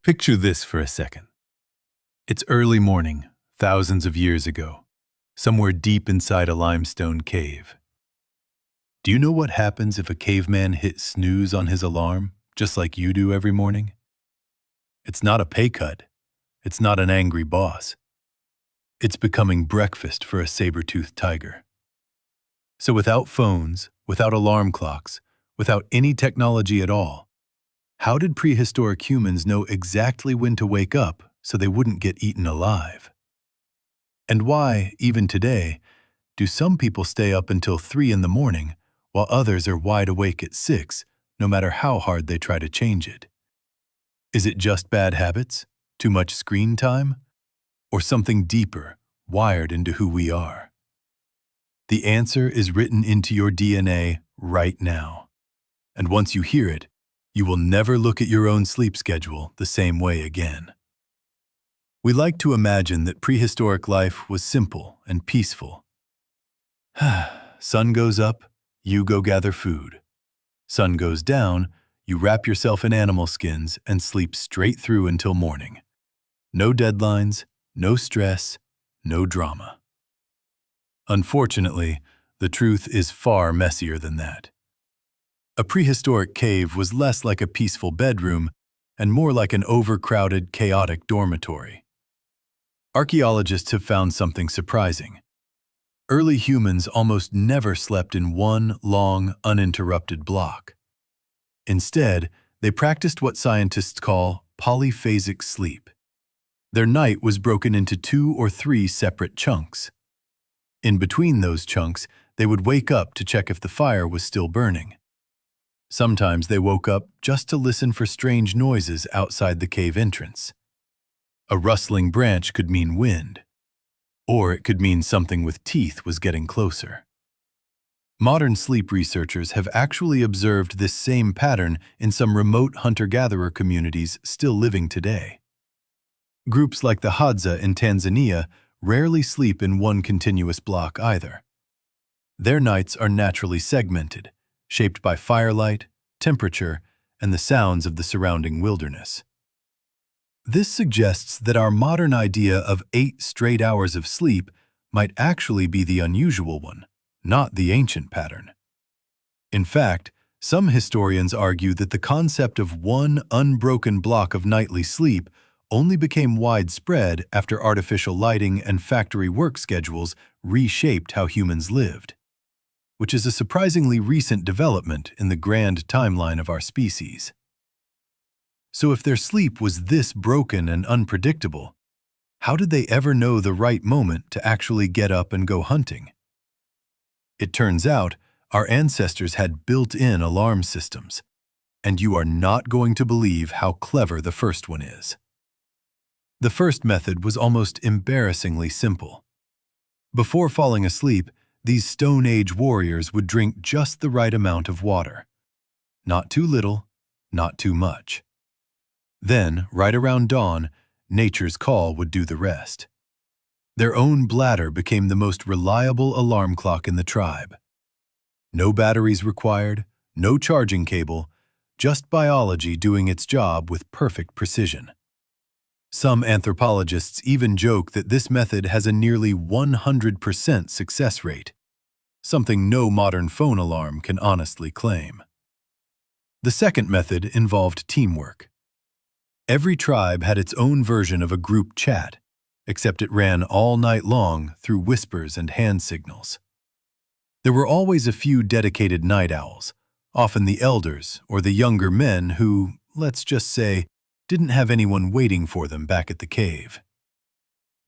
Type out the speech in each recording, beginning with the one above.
Picture this for a second. It's early morning, thousands of years ago, somewhere deep inside a limestone cave. Do you know what happens if a caveman hit snooze on his alarm, just like you do every morning? It's not a pay cut. It's not an angry boss. It's becoming breakfast for a saber-toothed tiger. So without phones, without alarm clocks, without any technology at all, how did prehistoric humans know exactly when to wake up so they wouldn't get eaten alive? And why, even today, do some people stay up until 3 in the morning while others are wide awake at 6, no matter how hard they try to change it? Is it just bad habits, too much screen time, or something deeper, wired into who we are? The answer is written into your DNA right now. And once you hear it, you will never look at your own sleep schedule the same way again. We like to imagine that prehistoric life was simple and peaceful. Sun goes up, you go gather food. Sun goes down, you wrap yourself in animal skins and sleep straight through until morning. No deadlines, no stress, no drama. Unfortunately, the truth is far messier than that. A prehistoric cave was less like a peaceful bedroom and more like an overcrowded, chaotic dormitory. Archaeologists have found something surprising. Early humans almost never slept in one long, uninterrupted block. Instead, they practiced what scientists call polyphasic sleep. Their night was broken into 2 or 3 separate chunks. In between those chunks, they would wake up to check if the fire was still burning. Sometimes they woke up just to listen for strange noises outside the cave entrance. A rustling branch could mean wind, or it could mean something with teeth was getting closer. Modern sleep researchers have actually observed this same pattern in some remote hunter-gatherer communities still living today. Groups like the Hadza in Tanzania rarely sleep in one continuous block either. Their nights are naturally segmented, shaped by firelight, temperature, and the sounds of the surrounding wilderness. This suggests that our modern idea of 8 straight hours of sleep might actually be the unusual one, not the ancient pattern. In fact, some historians argue that the concept of one unbroken block of nightly sleep only became widespread after artificial lighting and factory work schedules reshaped how humans lived, which is a surprisingly recent development in the grand timeline of our species. So if their sleep was this broken and unpredictable, how did they ever know the right moment to actually get up and go hunting? It turns out our ancestors had built-in alarm systems, and you are not going to believe how clever the first one is. The first method was almost embarrassingly simple. Before falling asleep, these Stone Age warriors would drink just the right amount of water. Not too little, not too much. Then, right around dawn, nature's call would do the rest. Their own bladder became the most reliable alarm clock in the tribe. No batteries required, no charging cable, just biology doing its job with perfect precision. Some anthropologists even joke that this method has a nearly 100% success rate, something no modern phone alarm can honestly claim. The second method involved teamwork. Every tribe had its own version of a group chat, except it ran all night long through whispers and hand signals. There were always a few dedicated night owls, often the elders or the younger men who, let's just say, didn't have anyone waiting for them back at the cave.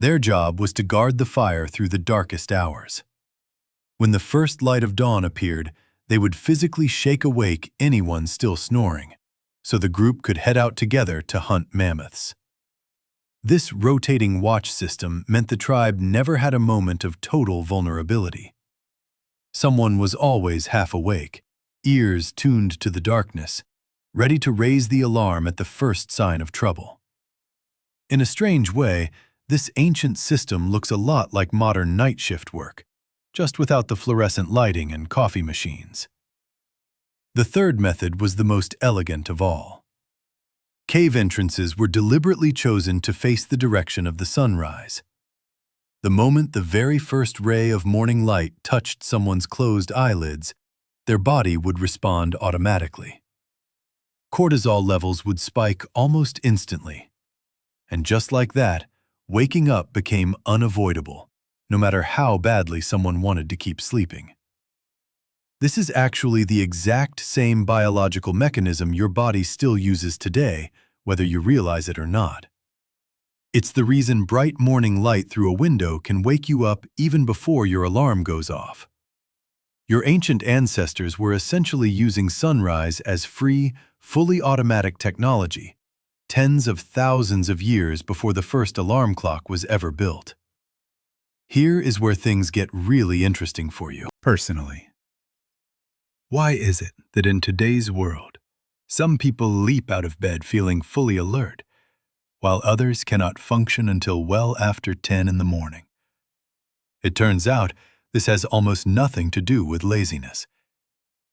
Their job was to guard the fire through the darkest hours. When the first light of dawn appeared, they would physically shake awake anyone still snoring, so the group could head out together to hunt mammoths. This rotating watch system meant the tribe never had a moment of total vulnerability. Someone was always half awake, ears tuned to the darkness, ready to raise the alarm at the first sign of trouble. In a strange way, this ancient system looks a lot like modern night shift work, just without the fluorescent lighting and coffee machines. The third method was the most elegant of all. Cave entrances were deliberately chosen to face the direction of the sunrise. The moment the very first ray of morning light touched someone's closed eyelids, their body would respond automatically. Cortisol levels would spike almost instantly. And just like that, waking up became unavoidable, no matter how badly someone wanted to keep sleeping. This is actually the exact same biological mechanism your body still uses today, whether you realize it or not. It's the reason bright morning light through a window can wake you up even before your alarm goes off. Your ancient ancestors were essentially using sunrise as free, fully automatic technology, tens of thousands of years before the first alarm clock was ever built. Here is where things get really interesting for you. Personally, why is it that in today's world, some people leap out of bed feeling fully alert, while others cannot function until well after 10 in the morning? It turns out this has almost nothing to do with laziness.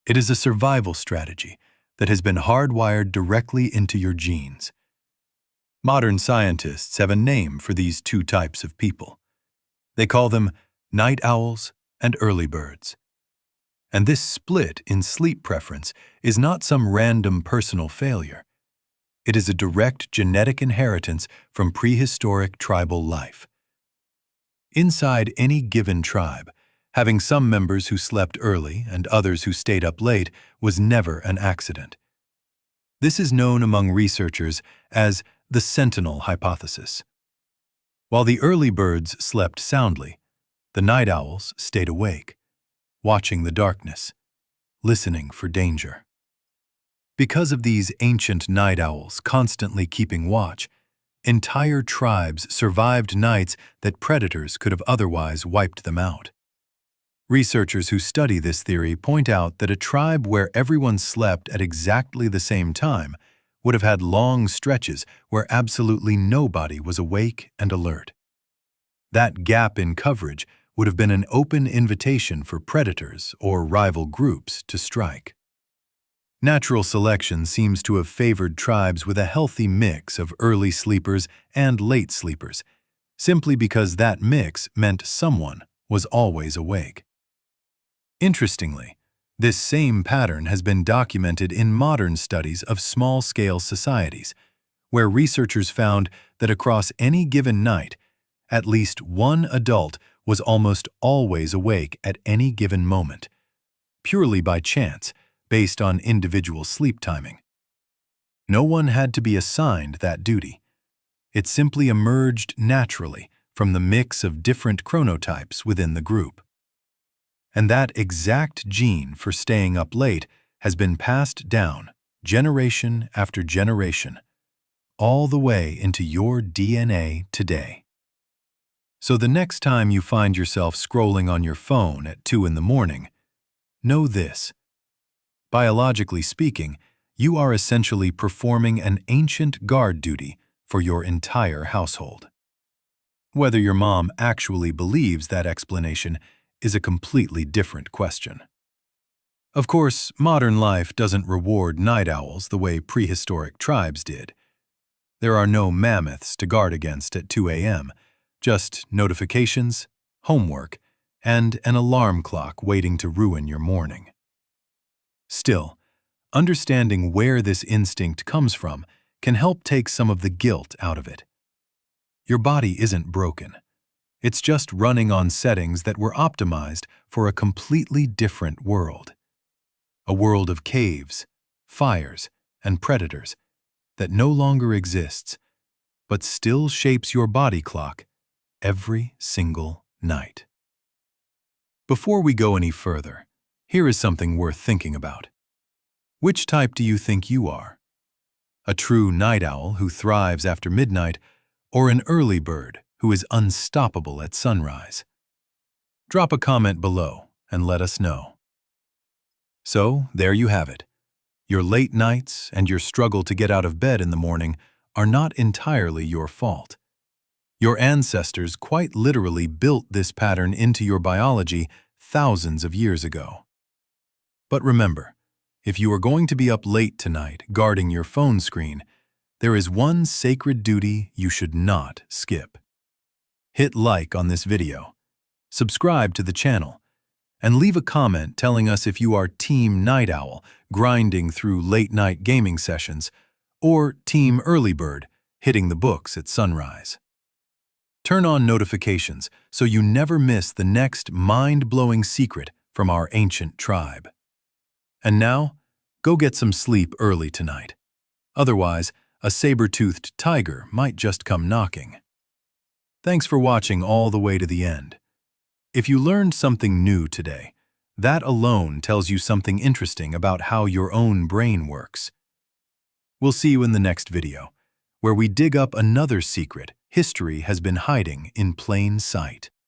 It is a survival strategy that has been hardwired directly into your genes. Modern scientists have a name for these two types of people. They call them night owls and early birds. And this split in sleep preference is not some random personal failure. It is a direct genetic inheritance from prehistoric tribal life. Inside any given tribe, having some members who slept early and others who stayed up late was never an accident. This is known among researchers as the sentinel hypothesis. While the early birds slept soundly, the night owls stayed awake, watching the darkness, listening for danger. Because of these ancient night owls constantly keeping watch, entire tribes survived nights that predators could have otherwise wiped them out. Researchers who study this theory point out that a tribe where everyone slept at exactly the same time would have had long stretches where absolutely nobody was awake and alert. That gap in coverage would have been an open invitation for predators or rival groups to strike. Natural selection seems to have favored tribes with a healthy mix of early sleepers and late sleepers, simply because that mix meant someone was always awake. Interestingly, this same pattern has been documented in modern studies of small-scale societies, where researchers found that across any given night, at least one adult was almost always awake at any given moment, purely by chance, based on individual sleep timing. No one had to be assigned that duty. It simply emerged naturally from the mix of different chronotypes within the group. And that exact gene for staying up late has been passed down generation after generation, all the way into your DNA today. So the next time you find yourself scrolling on your phone at 2 in the morning, know this. Biologically speaking, you are essentially performing an ancient guard duty for your entire household. Whether your mom actually believes that explanation is a completely different question. Of course, modern life doesn't reward night owls the way prehistoric tribes did. There are no mammoths to guard against at 2 a.m., just notifications, homework, and an alarm clock waiting to ruin your morning. Still, understanding where this instinct comes from can help take some of the guilt out of it. Your body isn't broken. It's just running on settings that were optimized for a completely different world. A world of caves, fires, and predators that no longer exists, but still shapes your body clock every single night. Before we go any further, here is something worth thinking about. Which type do you think you are? A true night owl who thrives after midnight, or an early bird who is unstoppable at sunrise? Drop a comment below and let us know. So, there you have it. Your late nights and your struggle to get out of bed in the morning are not entirely your fault. Your ancestors quite literally built this pattern into your biology thousands of years ago. But remember, if you are going to be up late tonight guarding your phone screen, there is one sacred duty you should not skip. Hit like on this video, subscribe to the channel, and leave a comment telling us if you are Team Night Owl, grinding through late-night gaming sessions, or Team Early Bird, hitting the books at sunrise. Turn on notifications so you never miss the next mind-blowing secret from our ancient tribe. And now, go get some sleep early tonight. Otherwise, a saber-toothed tiger might just come knocking. Thanks for watching all the way to the end. If you learned something new today, that alone tells you something interesting about how your own brain works. We'll see you in the next video, where we dig up another secret history has been hiding in plain sight.